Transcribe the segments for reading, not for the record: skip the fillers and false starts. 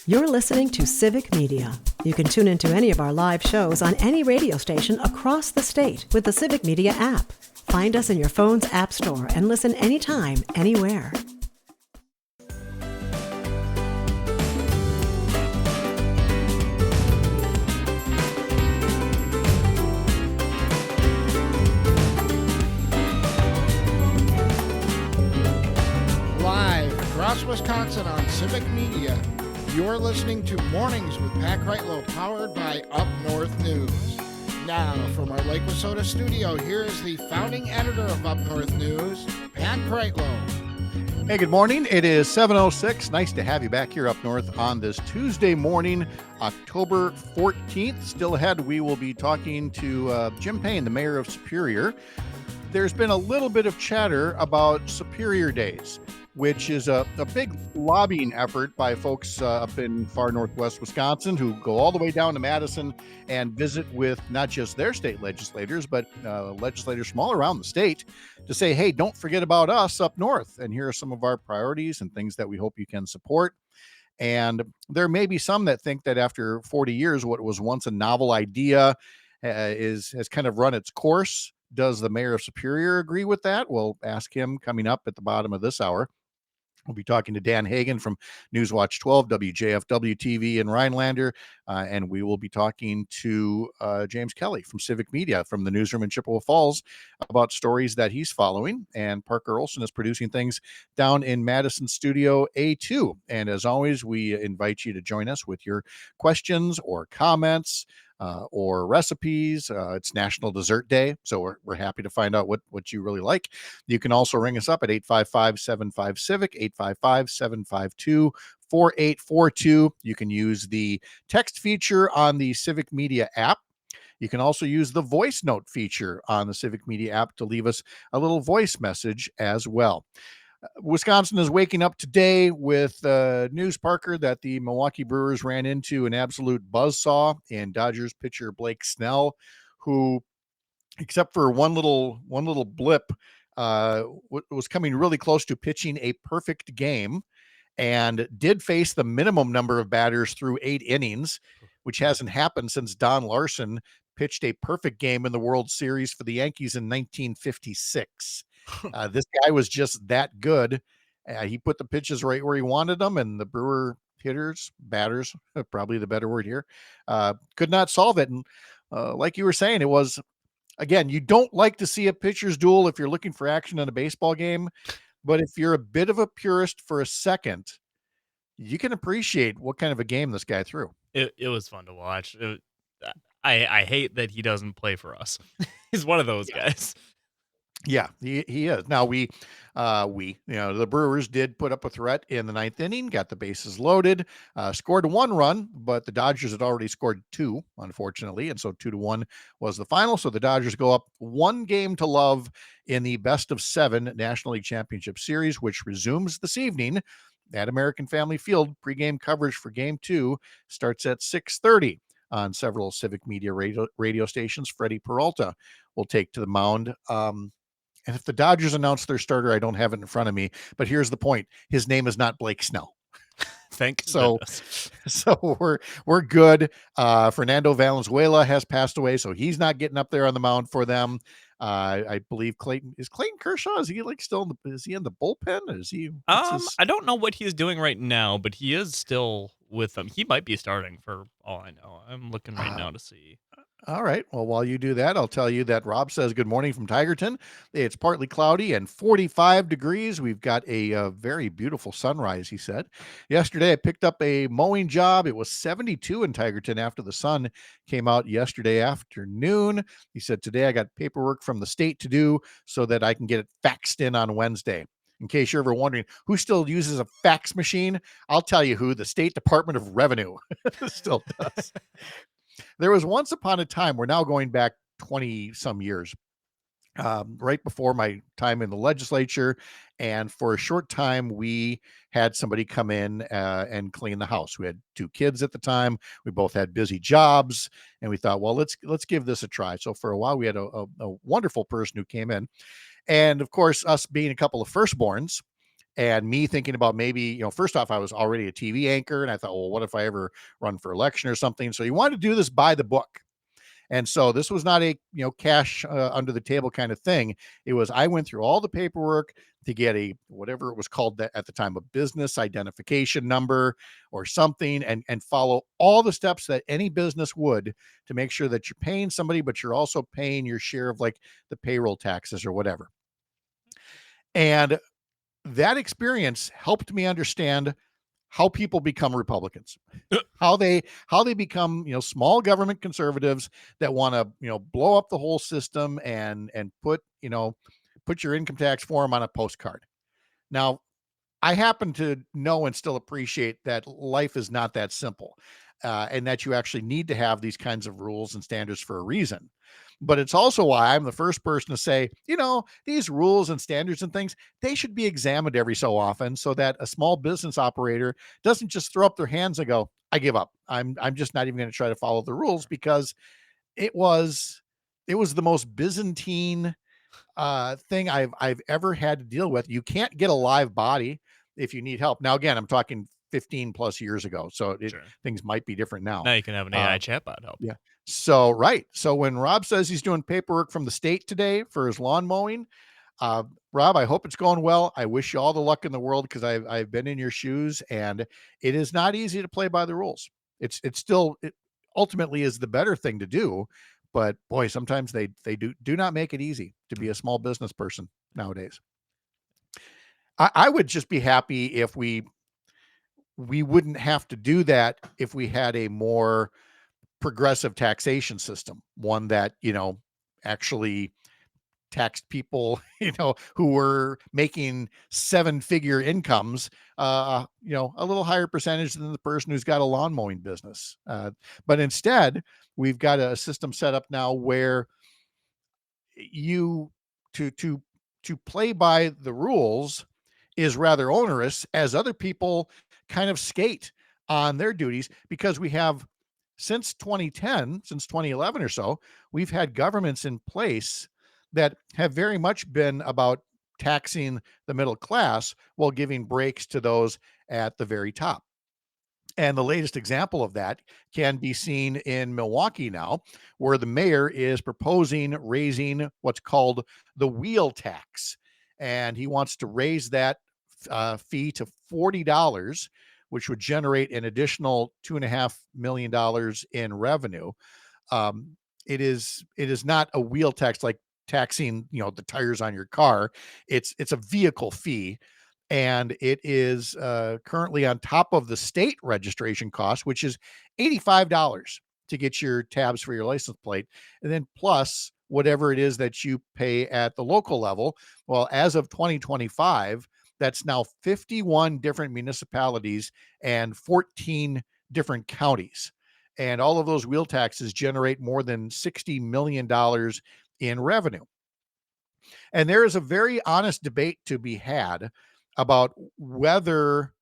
You're listening to Civic Media. You can tune into any of our live shows on any radio station across the state with the Civic Media app. Find us in your phone's app store and listen anytime, anywhere. Live across Wisconsin on Civic Media. You're listening to Mornings with Pat Kreitlow, powered by Up North News. Now, from our Lake Wissota studio, here is the founding editor of Up North News, Pat Kreitlow. Hey, good morning. It is 7:06. Nice to have you back here up north on this Tuesday morning, October 14th. Still ahead, we will be talking to Jim Paine, the mayor of Superior. There's been a little bit of chatter about Superior Days, which is a big lobbying effort by folks up in far northwest Wisconsin who go all the way down to Madison and visit with not just their state legislators, but legislators from all around the state to say, hey, don't forget about us up north. And here are some of our priorities and things that we hope you can support. And there may be some that think that after 40 years, what was once a novel idea has kind of run its course. Does the mayor of Superior agree with that? We'll ask him coming up at the bottom of this hour. We'll be talking to Dan Hagan from Newswatch 12, WJFW TV in Rhinelander, and we will be talking to James Kelly from Civic Media from the newsroom in Chippewa Falls about stories that he's following. And Parker Olson is producing things down in Madison Studio A2. And as always, we invite you to join us with your questions or comments. Or recipes. It's National Dessert Day, so we're happy to find out what you really like. You can also ring us up at 855-75-CIVIC, 855-752-4842. You can use the text feature on the Civic Media app. You can also use the voice note feature on the Civic Media app to leave us a little voice message as well. Wisconsin is waking up today with news, Parker, that the Milwaukee Brewers ran into an absolute buzzsaw in Dodgers pitcher Blake Snell, who, except for one little blip, was coming really close to pitching a perfect game and did face the minimum number of batters through 8 innings, which hasn't happened since Don Larson pitched a perfect game in the World Series for the Yankees in 1956. This guy was just that good. He put the pitches right where he wanted them, and the Brewer batters, probably the better word here, could not solve it. And like you were saying, it was, again, you don't like to see a pitcher's duel if you're looking for action in a baseball game, but if you're a bit of a purist for a second, you can appreciate what kind of a game this guy threw. It was fun to watch. I hate that he doesn't play for us. He's one of those guys. Yeah, he is. Now the Brewers did put up a threat in the 9th inning, got the bases loaded, scored 1 run, but the Dodgers had already scored 2, unfortunately. And so 2-1 was the final. So the Dodgers go up 1-0 in the best of 7 National League Championship Series, which resumes this evening at American Family Field. Pregame coverage for Game 2 starts at 6:30 on several Civic Media radio stations. Freddie Peralta will take to the mound. And if the Dodgers announce their starter, I don't have it in front of me, but here's the point. His name is not Blake Snell. Thank you. So we're good. Fernando Valenzuela has passed away, so he's not getting up there on the mound for them. I believe Clayton Kershaw. Is he is he in the bullpen? Is he? I don't know what he's doing right now, but he is still with them. He might be starting for all I know. I'm looking right now to see. All right. Well, while you do that, I'll tell you that Rob says good morning from Tigerton. It's partly cloudy and 45 degrees. We've got a very beautiful sunrise, he said. Yesterday, I picked up a mowing job. It was 72 in Tigerton after the sun came out yesterday afternoon. He said, today I got paperwork from the state to do so that I can get it faxed in on Wednesday. In case you're ever wondering who still uses a fax machine, I'll tell you who. The State Department of Revenue still does. There was once upon a time, we're now going back 20 some years, right before my time in the legislature. And for a short time, we had somebody come in and clean the house. We had 2 kids at the time. We both had busy jobs, and we thought, well, let's give this a try. So for a while, we had a wonderful person who came in. And of course, us being a couple of firstborns, And me thinking about maybe, first off, I was already a TV anchor, and I thought, well, what if I ever run for election or something? So he wanted to do this by the book. And so this was not a, cash under the table kind of thing. It was, I went through all the paperwork to get a, whatever it was called at the time, a business identification number or something, and follow all the steps that any business would to make sure that you're paying somebody, but you're also paying your share of like the payroll taxes or whatever. And that experience helped me understand how people become Republicans, how they become, small government conservatives that want to, blow up the whole system and put your income tax form on a postcard. Now, I happen to know and still appreciate that life is not that simple, and that you actually need to have these kinds of rules and standards for a reason. But it's also why I'm the first person to say, these rules and standards and things, they should be examined every so often so that a small business operator doesn't just throw up their hands and go, I give up. I'm just not even going to try to follow the rules, because it was the most Byzantine thing I've ever had to deal with. You can't get a live body if you need help. Now, again, I'm talking 15 plus years ago, so Sure. things might be different now. Now you can have an AI chatbot help. Yeah. So, right. So when Rob says he's doing paperwork from the state today for his lawn mowing, Rob, I hope it's going well. I wish you all the luck in the world, because I've been in your shoes, and it is not easy to play by the rules. It ultimately is the better thing to do, but boy, sometimes they do not make it easy to be a small business person nowadays. I would just be happy if we wouldn't have to do that if we had a more progressive taxation system, one that, actually taxed people, who were making 7-figure incomes, a little higher percentage than the person who's got a lawn mowing business. But instead, we've got a system set up now where you to play by the rules is rather onerous, as other people kind of skate on their duties, because we have, since 2010, since 2011 or so, we've had governments in place that have very much been about taxing the middle class while giving breaks to those at the very top. And the latest example of that can be seen in Milwaukee now, where the mayor is proposing raising what's called the wheel tax. And he wants to raise that fee to $40, which would generate an additional $2.5 million in revenue. It is not a wheel tax like taxing, the tires on your car. It's a vehicle fee, and it is currently on top of the state registration cost, which is $85 to get your tabs for your license plate, and then plus whatever it is that you pay at the local level. Well, as of 2025, that's now 51 different municipalities and 14 different counties. And all of those wheel taxes generate more than $60 million in revenue. And there is a very honest debate to be had about whether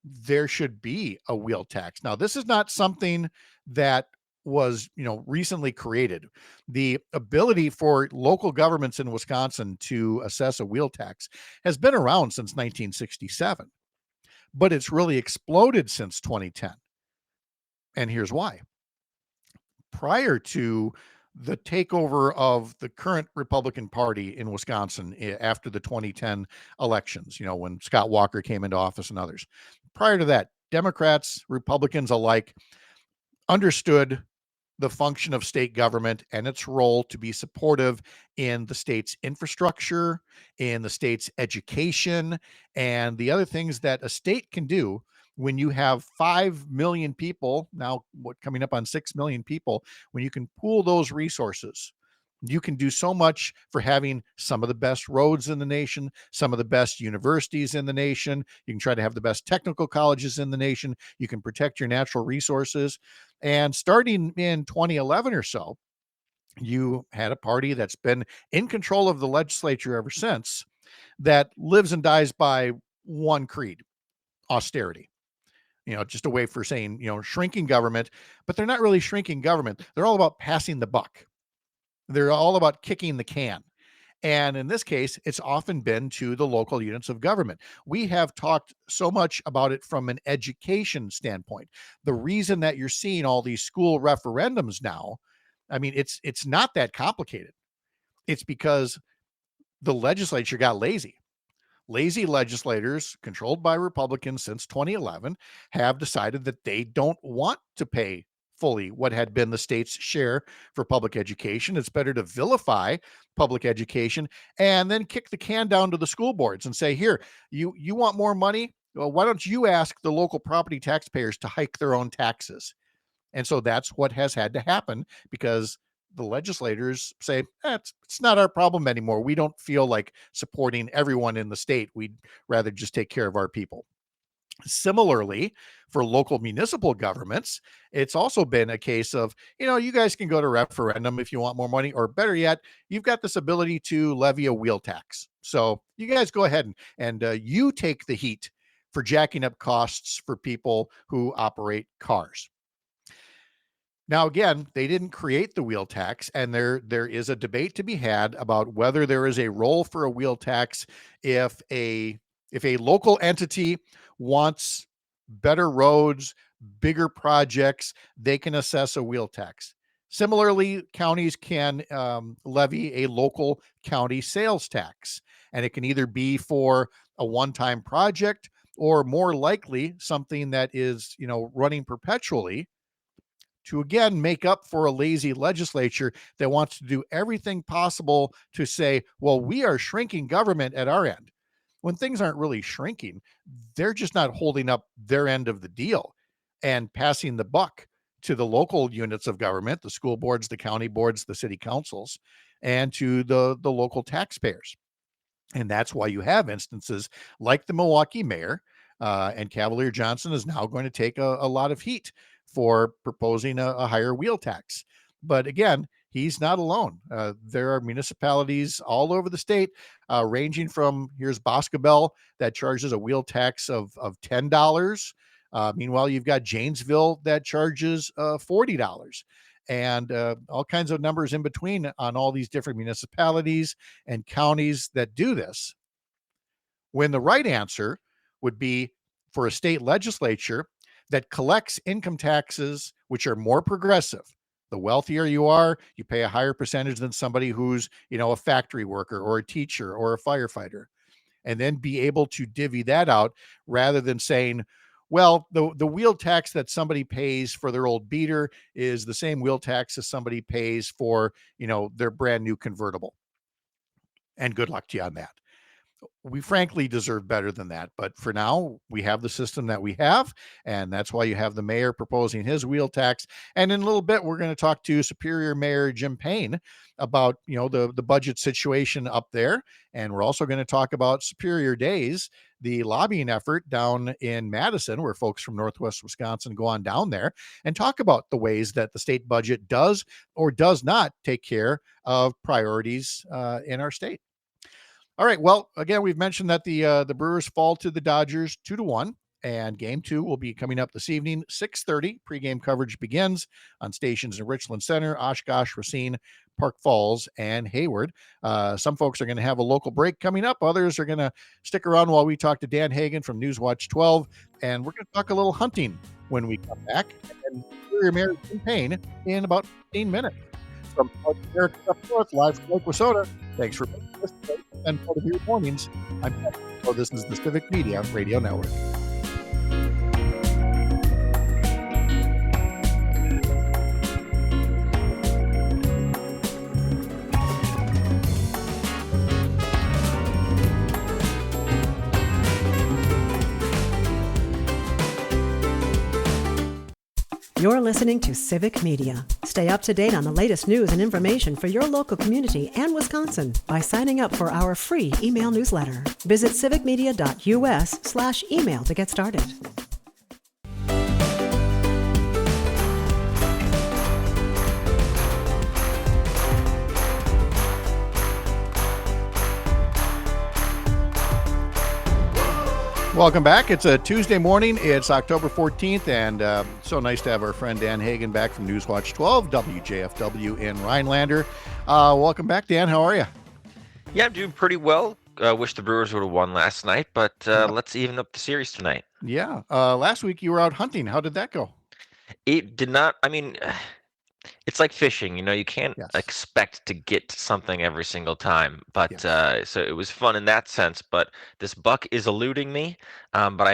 there should be a wheel tax. Now, this is not something that was, recently created. The ability for local governments in Wisconsin to assess a wheel tax has been around since 1967, but it's really exploded since 2010. And here's why. Prior to the takeover of the current Republican Party in Wisconsin after the 2010 elections, when Scott Walker came into office and others, prior to that, Democrats, Republicans alike understood the function of state government and its role to be supportive in the state's infrastructure, in the state's education, and the other things that a state can do when you have 5 million people, now coming up on 6 million people. When you can pool those resources, you can do so much for having some of the best roads in the nation, some of the best universities in the nation. You can try to have the best technical colleges in the nation. You can protect your natural resources. And starting in 2011 or so, you had a party that's been in control of the legislature ever since, that lives and dies by one creed: austerity. Just a way for saying, shrinking government, but they're not really shrinking government. They're all about passing the buck. They're all about kicking the can. And in this case, it's often been to the local units of government. We have talked so much about it from an education standpoint. The reason that you're seeing all these school referendums now, I mean, it's not that complicated. It's because the legislature got lazy. Lazy legislators, controlled by Republicans since 2011, have decided that they don't want to pay fully what had been the state's share for public education. It's better to vilify public education and then kick the can down to the school boards and say, here, you want more money? Well, why don't you ask the local property taxpayers to hike their own taxes? And so that's what has had to happen, because the legislators say, it's not our problem anymore. We don't feel like supporting everyone in the state. We'd rather just take care of our people. Similarly, for local municipal governments, it's also been a case of, you guys can go to referendum if you want more money, or better yet, you've got this ability to levy a wheel tax. So you guys go ahead and you take the heat for jacking up costs for people who operate cars. Now, again, they didn't create the wheel tax, and there is a debate to be had about whether there is a role for a wheel tax if a local entity wants better roads, bigger projects, they can assess a wheel tax. Similarly, counties can levy a local county sales tax, and it can either be for a one-time project or more likely something that is, running perpetually, to again make up for a lazy legislature that wants to do everything possible to say, well, we are shrinking government at our end. When things aren't really shrinking, they're just not holding up their end of the deal and passing the buck to the local units of government, the school boards, the county boards, the city councils, and to the local taxpayers. And that's why you have instances like the Milwaukee mayor, and Cavalier Johnson is now going to take a lot of heat for proposing a higher wheel tax. But again, he's not alone. There are municipalities all over the state, ranging from, here's Boscobel, that charges a wheel tax of $10. Meanwhile, you've got Janesville that charges $40. And all kinds of numbers in between on all these different municipalities and counties that do this. When the right answer would be for a state legislature that collects income taxes which are more progressive. The wealthier you are, you pay a higher percentage than somebody who's, a factory worker or a teacher or a firefighter, and then be able to divvy that out rather than saying, well, the wheel tax that somebody pays for their old beater is the same wheel tax as somebody pays for, their brand new convertible. And good luck to you on that. We frankly deserve better than that. But for now, we have the system that we have. And that's why you have the mayor proposing his wheel tax. And in a little bit, we're going to talk to Superior Mayor Jim Paine about, the budget situation up there. And we're also going to talk about Superior Days, the lobbying effort down in Madison, where folks from Northwest Wisconsin go on down there and talk about the ways that the state budget does or does not take care of priorities in our state. All right. Well, again, we've mentioned that the Brewers fall to the Dodgers 2-1, and Game 2 will be coming up this evening, 6:30. Pregame coverage begins on stations in Richland Center, Oshkosh, Racine, Park Falls, and Hayward. Some folks are going to have a local break coming up. Others are going to stick around while we talk to Dan Hagan from Newswatch 12, and we're going to talk a little hunting when we come back. And Superior Mayor Jim Paine in about 15 minutes. From North America up north, live from Lake Wissota. Thanks for participating and part of your mornings. I'm Patrick. So this is the Civic Media Radio Network. You're listening to Civic Media. Stay up to date on the latest news and information for your local community and Wisconsin by signing up for our free email newsletter. Visit civicmedia.us/email to get started. Welcome back. It's a Tuesday morning. It's October 14th, and so nice to have our friend Dan Hagan back from Newswatch 12, WJFW in Rhinelander. Welcome back, Dan. How are you? Yeah, I'm doing pretty well. Wish the Brewers would have won last night, but Yep. let's even up the series tonight. Yeah. Last week you were out hunting. How did that go? It did not. I mean, it's like fishing. You can't Yes. expect to get something every single time. But Yes. so it was fun in that sense. But this buck is eluding me. But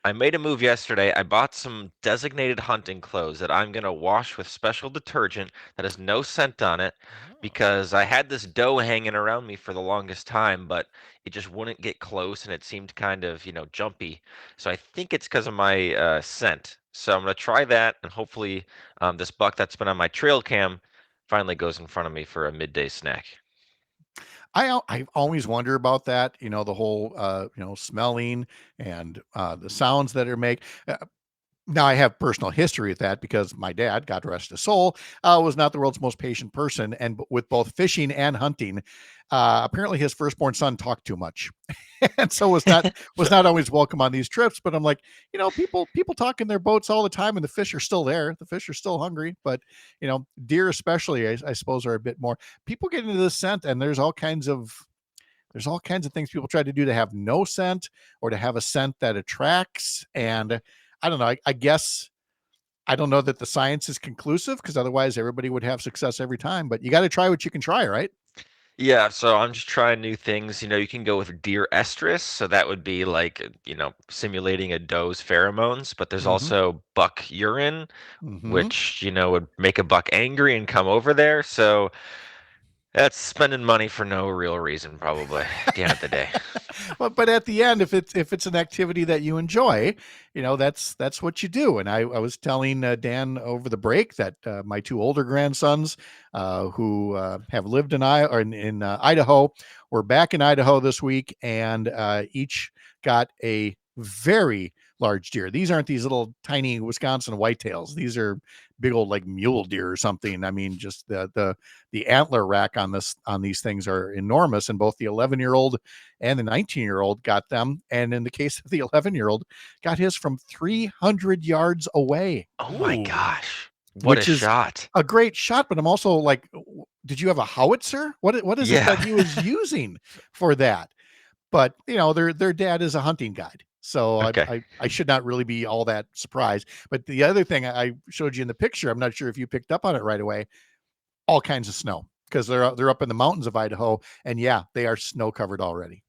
I made a move yesterday. I bought some designated hunting clothes that I'm gonna wash with special detergent that has no scent on it, Oh. because I had this doe hanging around me for the longest time, but it just wouldn't get close, and it seemed kind of jumpy. So I think it's because of my scent. So I'm gonna try that, and hopefully this buck that's been on my trail cam finally goes in front of me for a midday snack. I always wonder about that, the whole smelling and the sounds that are made. Now I have personal history with that because my dad, God rest his soul, was not the world's most patient person, and with both fishing and hunting, apparently his firstborn son talked too much, and so was not always welcome on these trips. But I'm like, people talk in their boats all the time, and the fish are still there. The fish are still hungry, but deer especially, I suppose, are a bit more. People get into this scent, and there's all kinds of things people try to do to have no scent or to have a scent that attracts. And I don't know. I guess I don't know that the science is conclusive because otherwise everybody would have success every time. But you got to try what you can try, right? Yeah, so I'm just trying new things. You can go with deer estrus, so that would be like, simulating a doe's pheromones, but there's Mm-hmm. also buck urine, Mm-hmm. which, would make a buck angry and come over there. So that's spending money for no real reason, probably, at the end of the day. but at the end, if it's an activity that you enjoy, that's what you do. And I was telling Dan over the break that my two older grandsons, who have lived in Idaho, were back in Idaho this week, and each got a very large deer. These aren't these little tiny Wisconsin whitetails. These are big old like mule deer or something. I mean, just the antler rack on these things are enormous, and both the 11-year-old and the 19-year-old got them. And in the case of the 11-year-old, got his from 300 yards away, Oh my Ooh. gosh. What a which is shot. a great shot. But I'm also like, did you have a howitzer? What is it Yeah. that he was using for that? But their dad is a hunting guide. So Okay. I should not really be all that surprised. But the other thing I showed you in the picture, I'm not sure if you picked up on it right away, all kinds of snow because they're up in the mountains of Idaho, and yeah, they are snow covered already.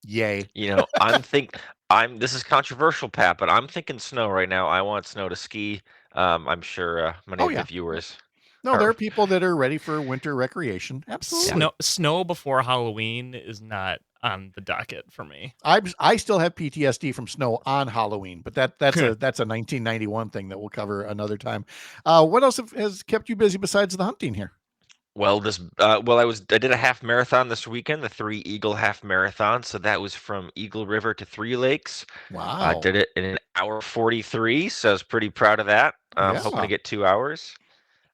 Yay. This is controversial, Pat, but I'm thinking snow right now. I want snow to ski. I'm sure many Oh of the yeah. viewers No, there are. are people that are ready for winter recreation. Yeah. Absolutely. Snow before Halloween is not on the docket for me. I still have PTSD from snow on Halloween, but that's a 1991 thing that we'll cover another time. What else has kept you busy besides the hunting here? I did a half marathon this weekend, the Three Eagle Half Marathon. So that was from Eagle River to Three Lakes. Wow. Did it in an hour 43, so I was pretty proud of that. Hoping to Yeah. get 2 hours.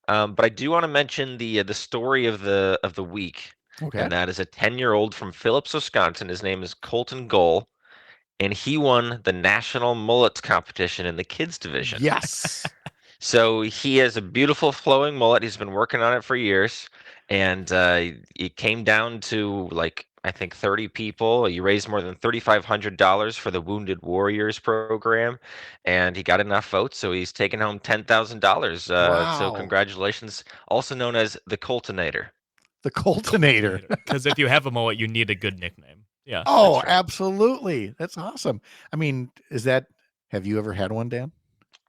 But I do want to mention the story of the week, Okay. and that is a 10-year-old from Phillips, Wisconsin. His name is Colton Goal, and he won the national mullets competition in the kids division. Yes. So he has a beautiful flowing mullet. He's been working on it for years, and it came down to like I think 30 people. He raised more than $3,500 for the Wounded Warriors program, and he got enough votes, so he's taken home $10,000. So Wow. congratulations, also known as the Coltonator. The Coltonator. Because if you have a mullet, you need a good nickname. Yeah, Oh, that's right. absolutely. That's awesome. I mean, have you ever had one, Dan?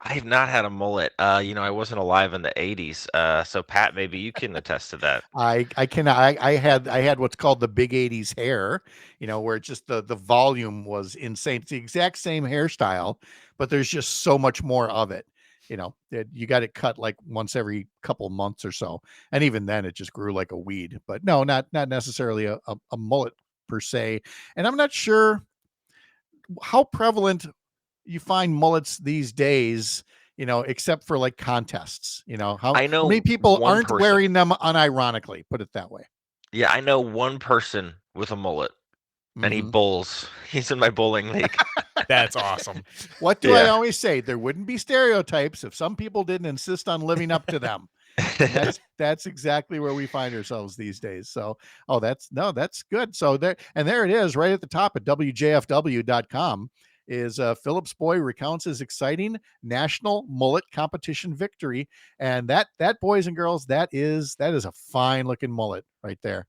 I have not had a mullet. I wasn't alive in the 80s. So Pat, maybe you can attest to that. I cannot. I had what's called the big '80s hair, where it's just the volume was insane. It's the exact same hairstyle, but there's just so much more of it. That you got it cut like once every couple months or so, and even then it just grew like a weed. But no, not necessarily a mullet per se. And I'm not sure how prevalent you find mullets these days, except for like contests. How I many know people one aren't person. wearing them unironically, put it that way. Yeah, I know one person with a mullet, and he Mhm. bowls. He's in my bowling league. That's awesome. What do I Yeah. always say? There wouldn't be stereotypes if some people didn't insist on living up to them. And that's exactly where we find ourselves these days. So, that's good. So there it is, right at the top at WJFW.com. Is Phillips Boy recounts his exciting national mullet competition victory, and that boys and girls, that is a fine looking mullet right there.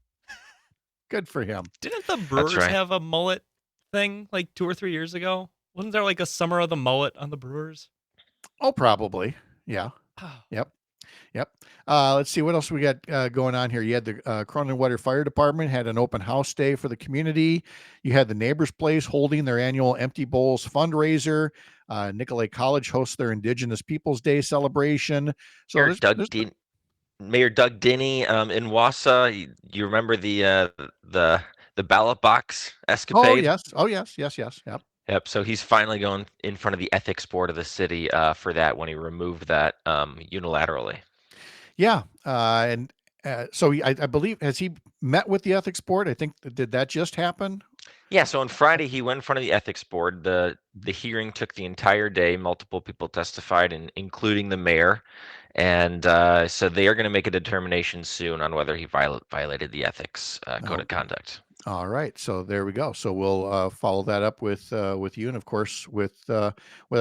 Good for him. Didn't the That's Brewers right. have a mullet thing like 2 or 3 years ago? Wasn't there like a summer of the mullet on the Brewers? Oh, probably. Yeah. Oh, Yep. Yep. Let's see what else we got going on here. You had the Cronin Water Fire Department had an open house day for the community. You had the Neighbors Place holding their annual Empty Bowls fundraiser. Nicolay College hosts their Indigenous Peoples Day celebration. So Mayor Doug Din- Mayor Doug Dinney in Wausau. You remember the ballot box escapade? Oh yes, yes. Yep. Yep. So he's finally going in front of the ethics board of the city for that when he removed that unilaterally. Yeah. And so I believe, has he met with the ethics board? I think, did that just happen? Yeah, so on Friday he went in front of the ethics board. The hearing took the entire day. Multiple people testified, including the mayor, and so they are going to make a determination soon on whether he violated the ethics code of conduct. All right, so there we go. So we'll follow that up with you, and of course with our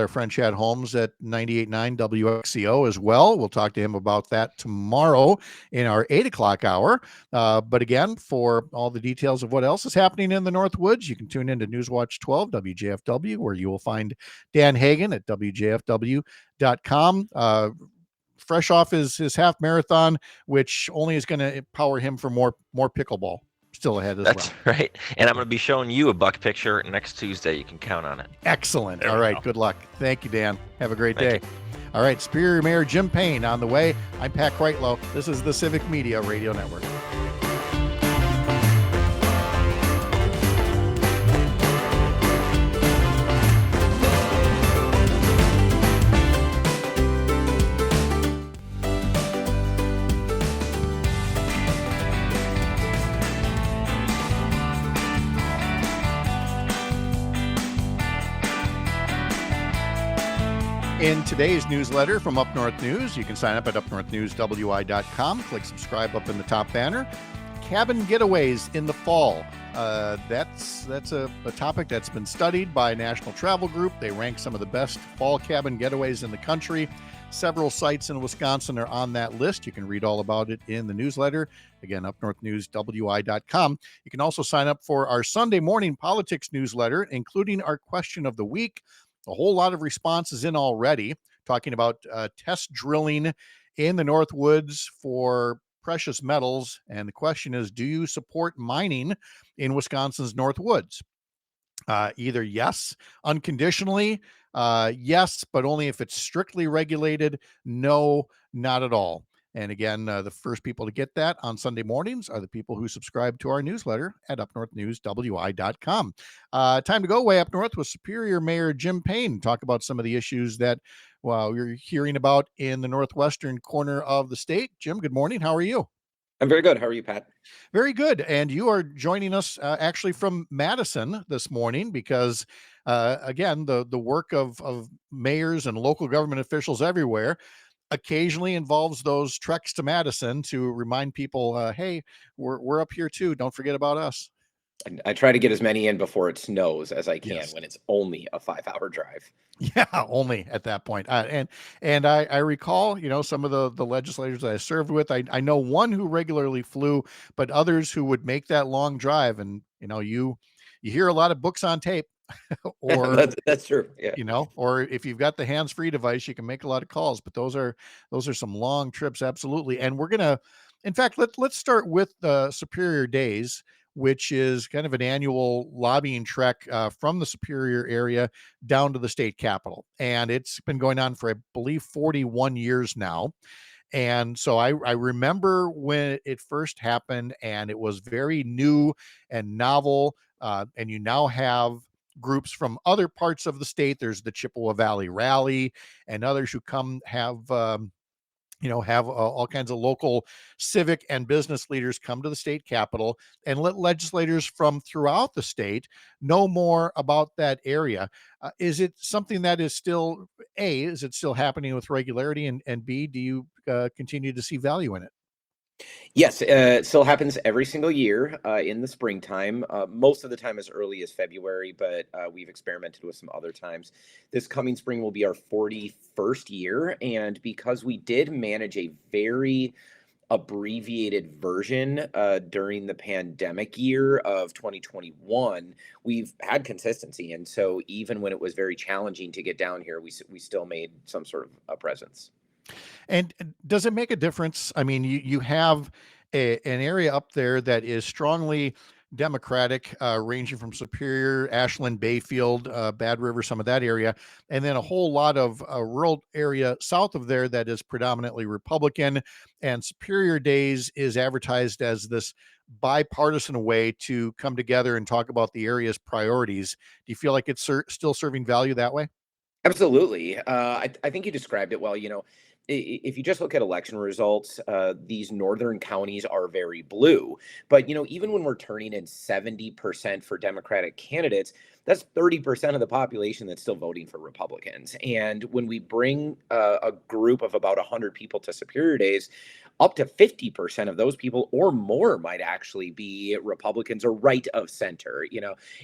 friend Chad Holmes at 98.9 WXCO as well. We'll talk to him about that tomorrow in our 8 o'clock hour. But again, for all the details of what else is happening in the Northwoods, you can tune into Newswatch 12 WJFW, where you will find Dan Hagan at WJFW.com. Fresh off his half marathon, which only is going to empower him for more pickleball. Still ahead as well. That's right. And I'm going to be showing you a buck picture next Tuesday. You can count on it. Excellent. There All we right. go. Good luck. Thank you, Dan. Have a great Thank day. All right. Superior Mayor Jim Paine on the way. I'm Pat Kreitlow. This is the Civic Media Radio Network. In today's newsletter from Up North News, you can sign up at upnorthnewswi.com. Click subscribe up in the top banner. Cabin getaways in the fall. That's a topic that's been studied by a national travel group. They rank some of the best fall cabin getaways in the country. Several sites in Wisconsin are on that list. You can read all about it in the newsletter. Again, upnorthnewswi.com. You can also sign up for our Sunday morning politics newsletter, including our question of the week. A whole lot of responses in already, talking about test drilling in the Northwoods for precious metals. And the question is, do you support mining in Wisconsin's Northwoods? Either yes, unconditionally, yes, but only if it's strictly regulated, no, not at all. And again, the first people to get that on Sunday mornings are the people who subscribe to our newsletter at upnorthnewswi.com. Time to go way up north with Superior Mayor Jim Paine. Talk about some of the issues that we're hearing about in the northwestern corner of the state. Jim, good morning. How are you? I'm very good. How are you, Pat? Very good. And you are joining us actually from Madison this morning because, again, the work of mayors and local government officials everywhere occasionally involves those treks to Madison to remind people, hey, we're up here too. Don't forget about us. I try to get as many in before it snows as I can Yes. when it's only a 5-hour drive. Yeah, only at that point. And I recall, some of the legislators that I served with. I know one who regularly flew, but others who would make that long drive. And you hear a lot of books on tape, or that's true. Yeah. or if you've got the hands-free device, you can make a lot of calls. But those are some long trips, absolutely. And we're gonna, in fact, let's start with the Superior Days, which is kind of an annual lobbying trek from the Superior area down to the state capitol. And it's been going on for, I believe, 41 years now. And so I remember when it first happened, and it was very new and novel. And you now have groups from other parts of the state. There's the Chippewa Valley Rally and others who come have have all kinds of local civic and business leaders come to the state capitol and let legislators from throughout the state know more about that area. Is it something that is still, A, is it still happening with regularity? And B, do you continue to see value in it? Yes, it still happens every single year in the springtime. Most of the time as early as February, but we've experimented with some other times. This coming spring will be our 41st year. And because we did manage a very abbreviated version during the pandemic year of 2021, we've had consistency. And so even when it was very challenging to get down here, we still made some sort of a presence. And does it make a difference? I mean, you have an area up there that is strongly Democratic, ranging from Superior, Ashland, Bayfield, Bad River, some of that area, and then a whole lot of rural area south of there that is predominantly Republican. And Superior Days is advertised as this bipartisan way to come together and talk about the area's priorities. Do you feel like it's still serving value that way? Absolutely. I think you described it well. If you just look at election results, these northern counties are very blue. But, even when we're turning in 70% for Democratic candidates, that's 30% of the population that's still voting for Republicans. And when we bring a group of about 100 people to Superior Days, up to 50% of those people or more might actually be Republicans or right of center.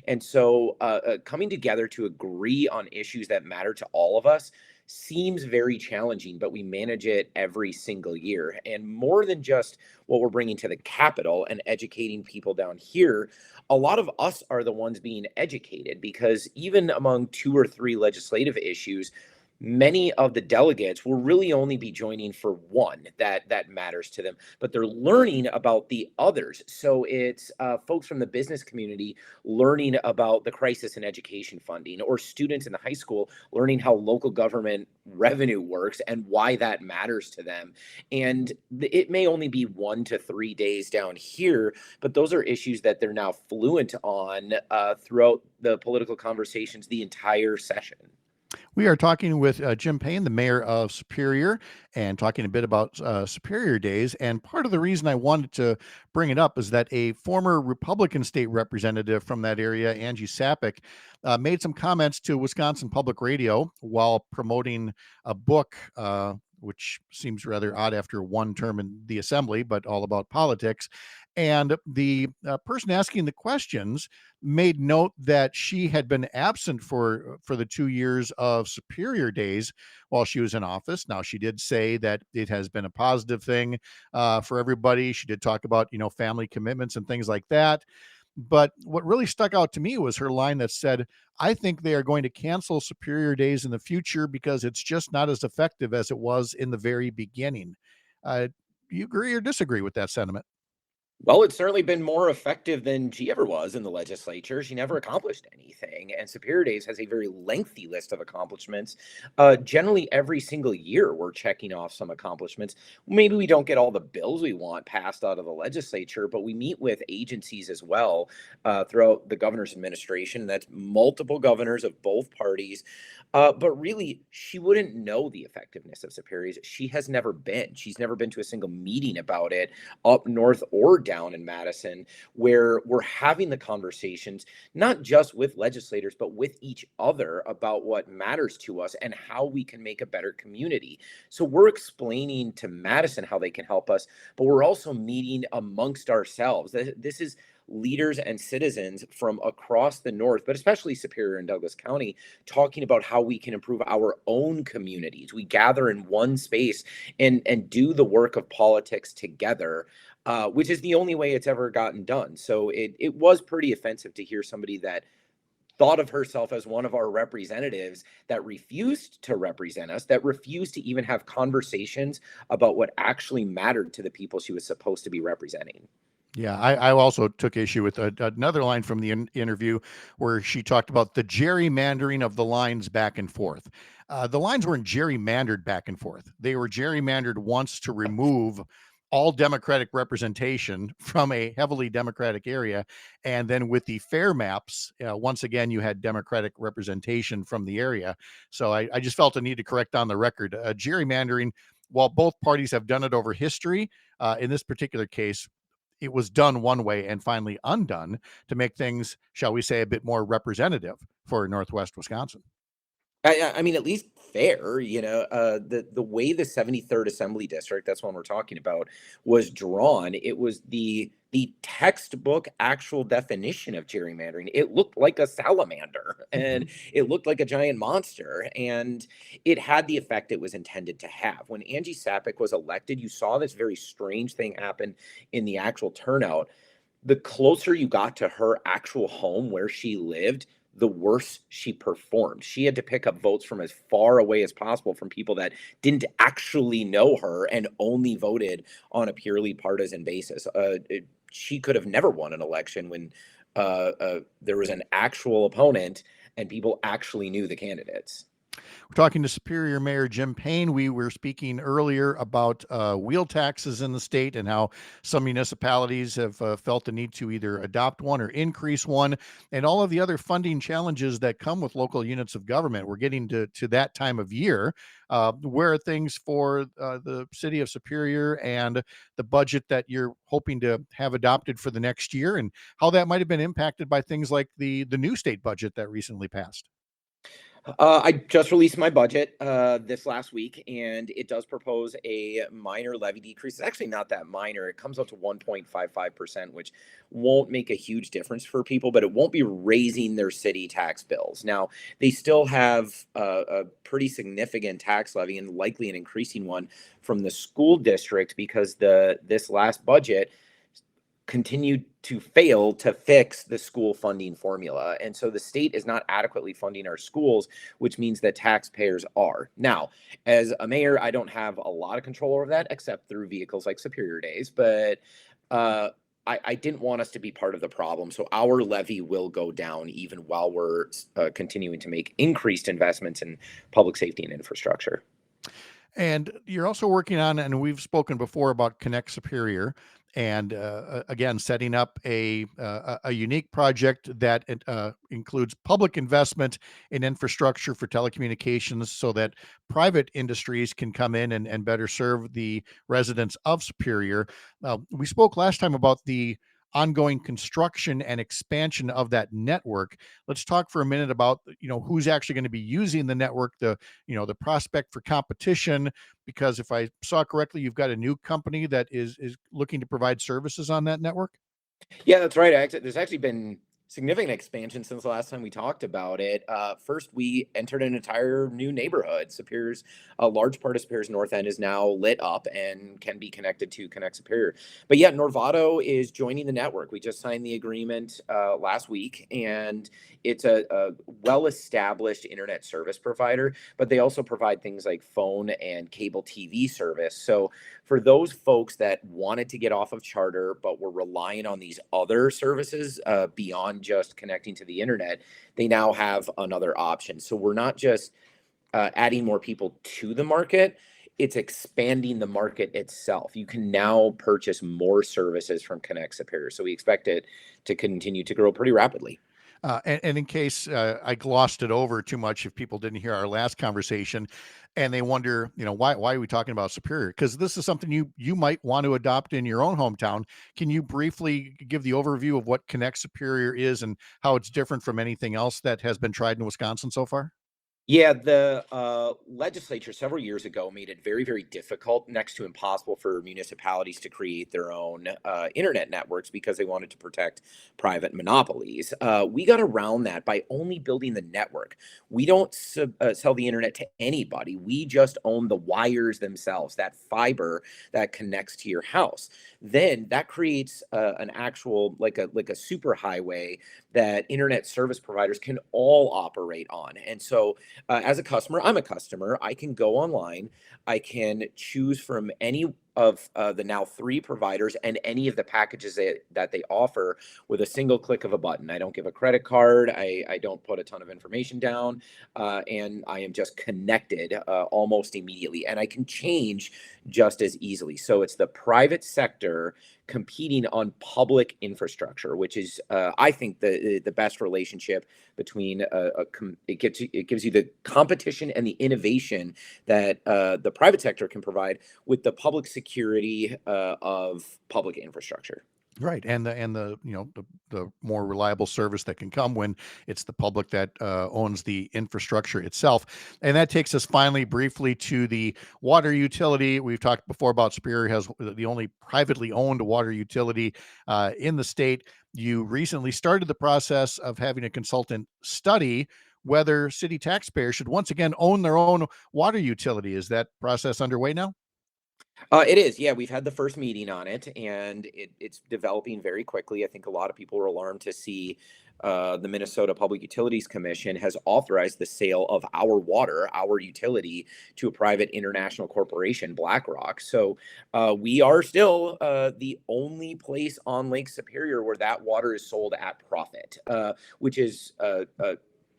And so coming together to agree on issues that matter to all of us seems very challenging, but we manage it every single year. And more than just what we're bringing to the Capitol and educating people down here, a lot of us are the ones being educated, because even among 2 or 3 legislative issues, many of the delegates will really only be joining for one that matters to them, but they're learning about the others. So it's folks from the business community learning about the crisis in education funding, or students in the high school learning how local government revenue works and why that matters to them. And it may only be 1 to 3 days down here, but those are issues that they're now fluent on throughout the political conversations the entire session. We are talking with Jim Paine, the mayor of Superior, and talking a bit about Superior Days. And part of the reason I wanted to bring it up is that a former Republican state representative from that area, Angie Sapek, made some comments to Wisconsin Public Radio while promoting a book, which seems rather odd after one term in the assembly, but all about politics. And the person asking the questions made note that she had been absent for the 2 years of Superior Days while she was in office. Now, she did say that it has been a positive thing for everybody. She did talk about family commitments and things like that. But what really stuck out to me was her line that said, "I think they are going to cancel Superior Days in the future because it's just not as effective as it was in the very beginning." Do you agree or disagree with that sentiment? Well, it's certainly been more effective than she ever was in the legislature. She never accomplished anything. And Superior Days has a very lengthy list of accomplishments. Generally, every single year, we're checking off some accomplishments. Maybe we don't get all the bills we want passed out of the legislature, but we meet with agencies as well throughout the governor's administration. That's multiple governors of both parties. But really, she wouldn't know the effectiveness of Superior Days. She has never been. She's never been to a single meeting about it up north or down in Madison, where we're having the conversations, not just with legislators, but with each other about what matters to us and how we can make a better community. So we're explaining to Madison how they can help us, but we're also meeting amongst ourselves. This is leaders and citizens from across the north, but especially Superior and Douglas County, talking about how we can improve our own communities. We gather in one space and do the work of politics together, which is the only way it's ever gotten done. So it was pretty offensive to hear somebody that thought of herself as one of our representatives that refused to represent us, that refused to even have conversations about what actually mattered to the people she was supposed to be representing. Yeah, I also took issue with another line from the interview where she talked about the gerrymandering of the lines back and forth. The lines weren't gerrymandered back and forth. They were gerrymandered once to remove all Democratic representation from a heavily Democratic area. And then with the fair maps, once again, you had Democratic representation from the area. So I just felt a need to correct on the record. Gerrymandering while both parties have done it over history, in this particular case, it was done one way and finally undone to make things, shall we say, a bit more representative for Northwest Wisconsin. I mean, at least fair, the way the 73rd Assembly District, that's one we're talking about, was drawn, it was the textbook actual definition of gerrymandering. It looked like a salamander and it looked like a giant monster, and it had the effect it was intended to have. When Angie Sapek was elected, you saw this very strange thing happen in the actual turnout. The closer you got to her actual home where she lived, the worse she performed. She had to pick up votes from as far away as possible from people that didn't actually know her and only voted on a purely partisan basis. She could have never won an election when there was an actual opponent and people actually knew the candidates. We're talking to Superior Mayor Jim Paine. We were speaking earlier about wheel taxes in the state and how some municipalities have felt the need to either adopt one or increase one, and all of the other funding challenges that come with local units of government. We're getting to that time of year. Where are things for the city of Superior and the budget that you're hoping to have adopted for the next year, and how that might have been impacted by things like the new state budget that recently passed? I just released my budget this last week, and it does propose a minor levy decrease. It's actually not that minor. It comes out to 1.55%, which won't make a huge difference for people, but it won't be raising their city tax bills. Now, they still have a pretty significant tax levy and likely an increasing one from the school district because this last budget continued to fail to fix the school funding formula. And so the state is not adequately funding our schools, which means that taxpayers are. Now, as a mayor, I don't have a lot of control over that except through vehicles like Superior Days, but I didn't want us to be part of the problem. So our levy will go down even while we're continuing to make increased investments in public safety and infrastructure. And you're also working on, and we've spoken before about Connect Superior, and again, setting up a unique project that includes public investment in infrastructure for telecommunications so that private industries can come in and better serve the residents of Superior. We spoke last time about the ongoing construction and expansion of that network. Let's talk for a minute about, who's actually going to be using the network, the prospect for competition, because if I saw correctly, you've got a new company that is looking to provide services on that network. Yeah, that's right. There's actually been significant expansion since the last time we talked about it. First, we entered an entire new neighborhood. A large part of Superior's North End is now lit up and can be connected to Connect Superior. But yeah, Norvado is joining the network. We just signed the agreement last week, and it's a well-established internet service provider, but they also provide things like phone and cable TV service. So for those folks that wanted to get off of Charter but were relying on these other services beyond just connecting to the internet, they now have another option. So we're not just adding more people to the market, it's expanding the market itself. You can now purchase more services from Connect Superior. So we expect it to continue to grow pretty rapidly. And in case I glossed it over too much, if people didn't hear our last conversation and they wonder, why are we talking about Superior? Because this is something you might want to adopt in your own hometown. Can you briefly give the overview of what Connect Superior is and how it's different from anything else that has been tried in Wisconsin so far? Yeah, the legislature several years ago made it very, very difficult, next to impossible, for municipalities to create their own internet networks because they wanted to protect private monopolies. We got around that by only building the network. We don't sell the internet to anybody. We just own the wires themselves, that fiber that connects to your house. Then that creates an actual, like a super highway that internet service providers can all operate on. And so as a customer, I'm a customer. I can go online. I can choose from any of the now 3 providers and any of the packages that they offer with a single click of a button. I don't give a credit card. I don't put a ton of information down, and I am just connected almost immediately, and I can change just as easily. So it's the private sector competing on public infrastructure, which is, I think, the best relationship between it gives you the competition and the innovation that the private sector can provide with the public security of public infrastructure. Right, and the the more reliable service that can come when it's the public that owns the infrastructure itself. And that takes us finally briefly to the water utility. We've talked before about Superior has the only privately owned water utility in the state. You recently started the process of having a consultant study whether city taxpayers should once again own their own water utility. Is that process underway now? It is, yeah. We've had the first meeting on it, and it's developing very quickly. I think a lot of people are alarmed to see the Minnesota Public Utilities Commission has authorized the sale of our water, our utility, to a private international corporation, BlackRock. So we are still the only place on Lake Superior where that water is sold at profit, which is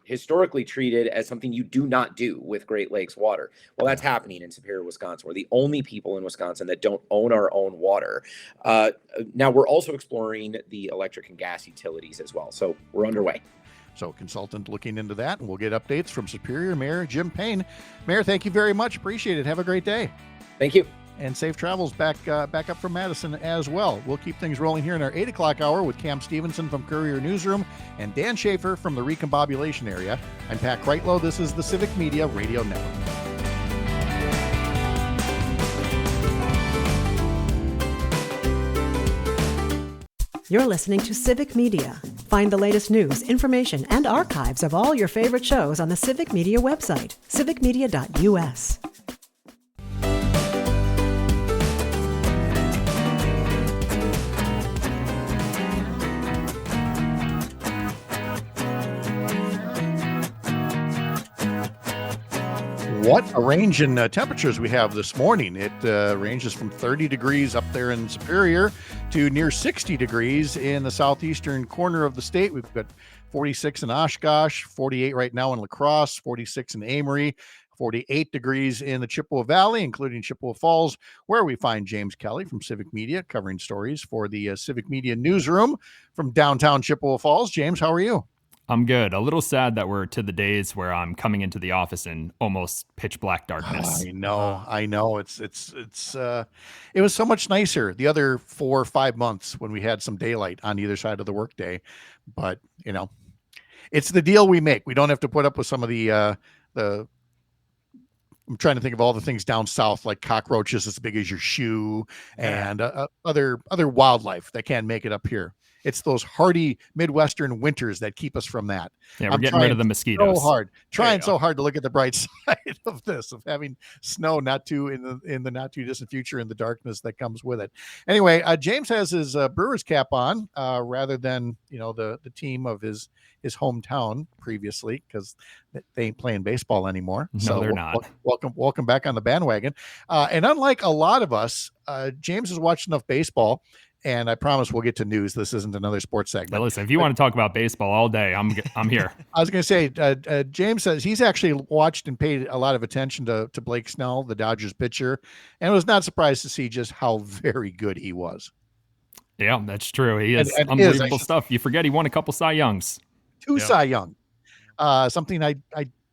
historically treated as something you do not do with Great Lakes water. Well, that's happening in Superior, Wisconsin. We're the only people in Wisconsin that don't own our own water. Now, we're also exploring the electric and gas utilities as well. So we're underway. So consultant looking into that, and we'll get updates from Superior Mayor Jim Paine. Mayor, thank you very much. Appreciate it. Have a great day. Thank you. And safe travels back up from Madison as well. We'll keep things rolling here in our 8 o'clock hour with Cam Stevenson from Courier Newsroom and Dan Schaefer from the Recombobulation Area. I'm Pat Kreitlow. This is the Civic Media Radio Network. You're listening to Civic Media. Find the latest news, information, and archives of all your favorite shows on the Civic Media website, civicmedia.us. What a range in temperatures we have this morning. It ranges from 30 degrees up there in Superior to near 60 degrees in the southeastern corner of the state. We've got 46 in Oshkosh, 48 right now in La Crosse, 46 in Amory, 48 degrees in the Chippewa Valley, including Chippewa Falls, where we find James Kelly from Civic Media covering stories for the Civic Media Newsroom from downtown Chippewa Falls. James, how are you? I'm good. A little sad that we're to the days where I'm coming into the office in almost pitch black darkness. I know. It was so much nicer the other 4 or 5 months when we had some daylight on either side of the workday. But it's the deal we make. We don't have to put up with some of the I'm trying to think of all the things down south, like cockroaches as big as your shoe and other wildlife that can't make it up here. It's those hardy Midwestern winters that keep us from that. Yeah, we're getting rid of the mosquitoes. Trying so hard to look at the bright side of this, of having snow in the not too distant future, and the darkness that comes with it. Anyway, James has his Brewers cap on rather than the team of his hometown previously, because they ain't playing baseball anymore. No, so they're not. Welcome back on the bandwagon. And unlike a lot of us, James has watched enough baseball. And I promise we'll get to news. This isn't another sports segment. But listen, if you want to talk about baseball all day, I'm here. I was going to say, James says he's actually watched and paid a lot of attention to Blake Snell, the Dodgers pitcher, and was not surprised to see just how very good he was. Yeah, that's true. He has unbelievable stuff. You forget he won a couple Cy Youngs. 2 Cy Young. Something I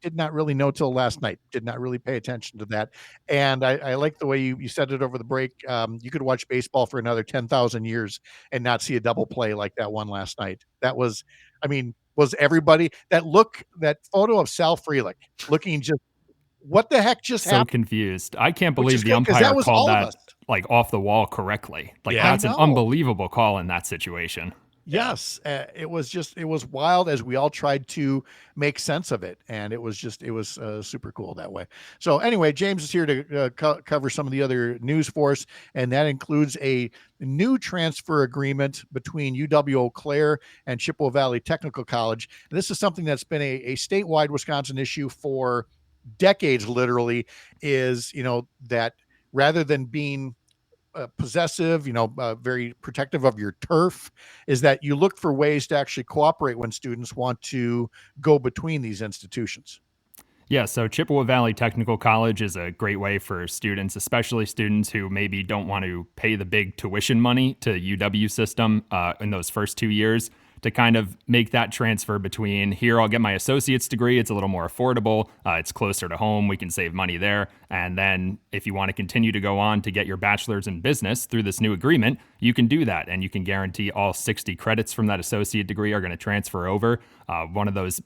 did not really know till last night. Did not really pay attention to that. And I like the way you said it over the break. You could watch baseball for another 10,000 years and not see a double play like that one last night. That was everybody that photo of Sal Frelick looking just, what the heck just happened? So confused. I can't believe the umpire called that like off the wall correctly. Like that's an unbelievable call in that situation. Yes, it was wild as we all tried to make sense of it, and it was super cool that way. So anyway, James is here to cover some of the other news for us, and that includes a new transfer agreement between UW-Eau Claire and Chippewa Valley Technical College. And this is something that's been a statewide Wisconsin issue for decades, literally, is that rather than being possessive, very protective of your turf, is that you look for ways to actually cooperate when students want to go between these institutions. Yeah, so Chippewa Valley Technical College is a great way for students, especially students who maybe don't want to pay the big tuition money to UW system in those first 2 years, to kind of make that transfer between here, I'll get my associate's degree. It's a little more affordable. It's closer to home. We can save money there. And then if you want to continue to go on to get your bachelor's in business through this new agreement, you can do that. And you can guarantee all 60 credits from that associate degree are going to transfer over. One of those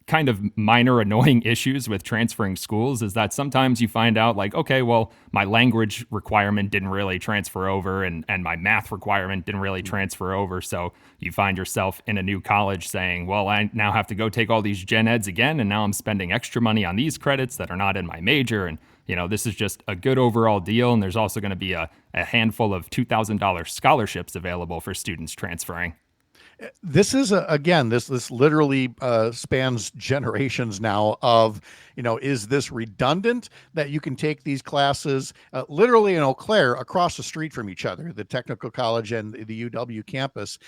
kind of minor annoying issues with transferring schools is that sometimes you find out like, okay, well, my language requirement didn't really transfer over and my math requirement didn't really transfer over. So you find yourself in a new college saying, well, I now have to go take all these gen eds again. And now I'm spending extra money on these credits that are not in my major. And, this is just a good overall deal. And there's also going to be a handful of $2,000 scholarships available for students transferring. This is this literally spans generations now of, is this redundant that you can take these classes literally in Eau Claire across the street from each other, the technical college and the UW campus,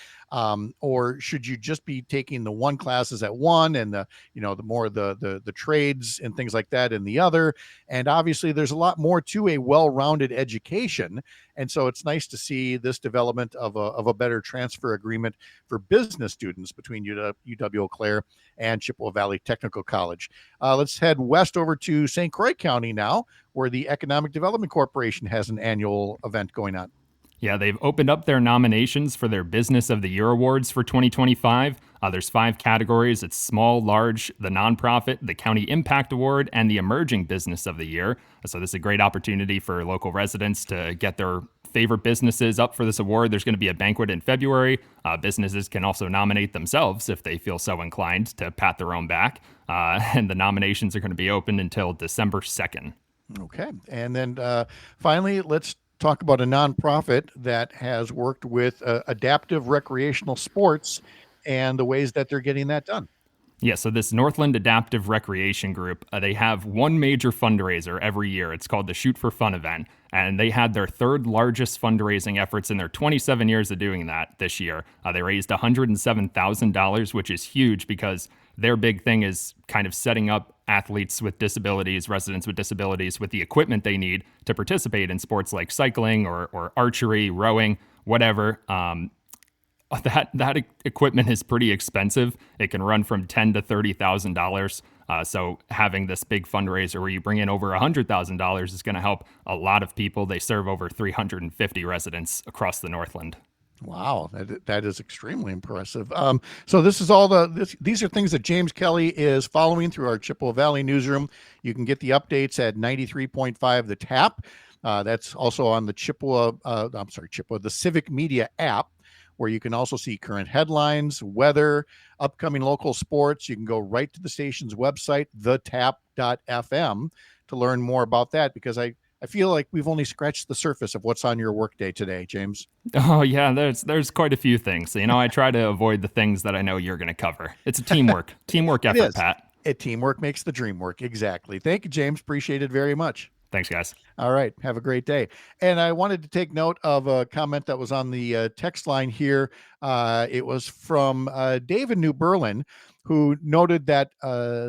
or should you just be taking the one classes at one and the trades and things like that in the other? And obviously there's a lot more to a well-rounded education. And so it's nice to see this development of a better transfer agreement for business students between UW Eau Claire and Chippewa Valley Technical College. Let's head west over to St. Croix County now, where the Economic Development Corporation has an annual event going on. Yeah, they've opened up their nominations for their Business of the Year awards for 2025. There's 5 categories. It's small, large, the nonprofit, the County Impact Award, and the Emerging Business of the Year. So this is a great opportunity for local residents to get their favorite businesses up for this award. There's going to be a banquet in February. Businesses can also nominate themselves if they feel so inclined to pat their own back. And the nominations are going to be open until December 2nd. Okay. And then finally, let's talk about a nonprofit that has worked with adaptive recreational sports and the ways that they're getting that done. Yeah, so this Northland Adaptive Recreation Group, they have one major fundraiser every year. It's called the Shoot for Fun event, and they had their 3rd largest fundraising efforts in their 27 years of doing that this year. They raised $107,000, which is huge because their big thing is kind of setting up athletes with disabilities, residents with disabilities, with the equipment they need to participate in sports like cycling or archery, rowing, whatever. That equipment is pretty expensive. It can run from $10,000 to $30,000. So having this big fundraiser where you bring in over $100,000 is going to help a lot of people. They serve over 350 residents across the Northland. Wow, that is extremely impressive. So this is these are things that James Kelly is following through our Chippewa Valley newsroom. You can get the updates at 93.5 The Tap. That's also on the the Civic Media app, where you can also see current headlines, weather, upcoming local sports. You can go right to the station's website, thetap.fm, to learn more about that, because I feel like we've only scratched the surface of what's on your workday today, James. Oh, yeah, there's quite a few things. I try to avoid the things that I know you're going to cover. It's a teamwork effort, Pat. Teamwork makes the dream work. Exactly. Thank you, James. Appreciate it very much. Thanks, guys. All right. Have a great day. And I wanted to take note of a comment that was on the text line here. It was from Dave in New Berlin, who noted that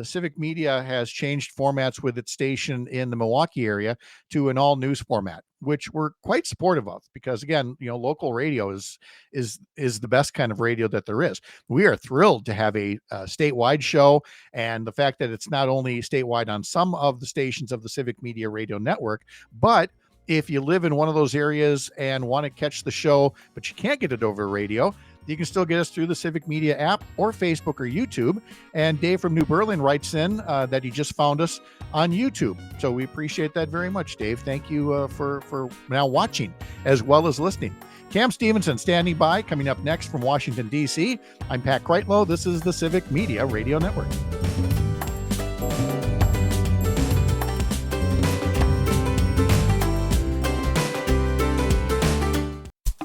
Civic Media has changed formats with its station in the Milwaukee area to an all news format, which we're quite supportive of, because again, local radio is the best kind of radio that there is. We are thrilled to have a statewide show, and the fact that it's not only statewide on some of the stations of the Civic Media Radio Network, but if you live in one of those areas and want to catch the show, but you can't get it over radio, you can still get us through the Civic Media app or Facebook or YouTube. And Dave from New Berlin writes in that he just found us on YouTube. So we appreciate that very much, Dave. Thank you for now watching as well as listening. Cam Stevenson standing by. Coming up next from Washington, D.C., I'm Pat Kreitlow. This is the Civic Media Radio Network.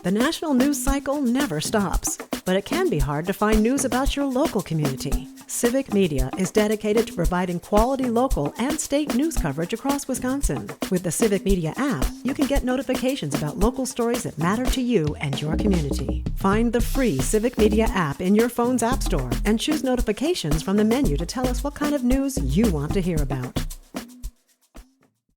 The national news cycle never stops, but it can be hard to find news about your local community. Civic Media is dedicated to providing quality local and state news coverage across Wisconsin. With the Civic Media app, you can get notifications about local stories that matter to you and your community. Find the free Civic Media app in your phone's app store and choose notifications from the menu to tell us what kind of news you want to hear about.